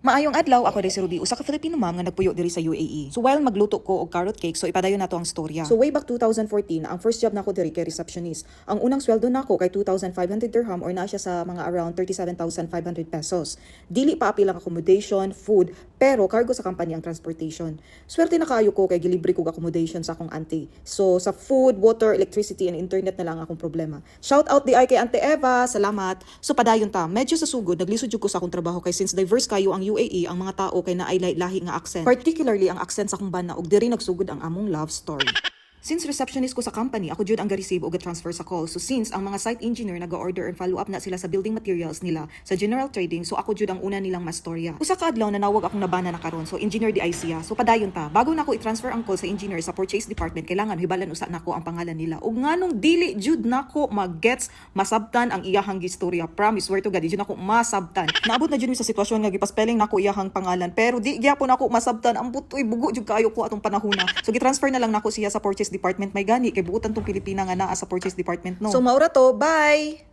Maayong adlaw, ako rin si Ruby, usa ka Filipino ma'am nga nagpuyo diri sa UAE. So while magluto ko og carrot cake, so ipadayon nato ang storya. So way back 2014, ang first job nako diri kay receptionist. Ang unang sweldo nako kay 2,500 dirham or na siya sa mga around 37,500 pesos. Dili pa apil ang accommodation, food, pero cargo sa company ang transportation. Swerte na kaayo ko kay gilibre ko accommodation sa akong auntie. So sa food, water, electricity and internet na lang akong problema. Shout out di ay kay Auntie Eva, salamat. So padayon ta, medyo sa sugod naglisod jud ko sa akong trabaho kay since diverse kayo ang UAE, ang mga tao kay naay lahi nga accent. Particularly ang accent sa akong bana ug diri nagsugod ang among love story. Since receptionist ko sa company, ako jud ang ga-receive o ga-transfer sa call. So since ang mga site engineer nag-order and follow up na sila sa building materials nila sa general trading, so ako jud ang una nilang mastorya. Usa ka adlaw nanawag akong nabana na karon. So engineer di ay siya. So padayon ta, bago nako i-transfer ang call sa engineer sa purchase department, kailangan hibalan usa nako ang pangalan nila. Ug nganong dili jud nako mag-gets masabtan ang iyahang gistorya. Promise, swear to God, di jud nako masabtan. Naabot na jud mi sa sitwasyon nga gipa-spelling nako iyahang pangalan, pero di gyapon nako masabtan. Ang butoy bugo jud kaayo ko atong panahona. So gi-transfer na lang nako siya sa purchase department, may gani kay buutan tong Pilipina nga naa sa purchase department no. So maura to, bye.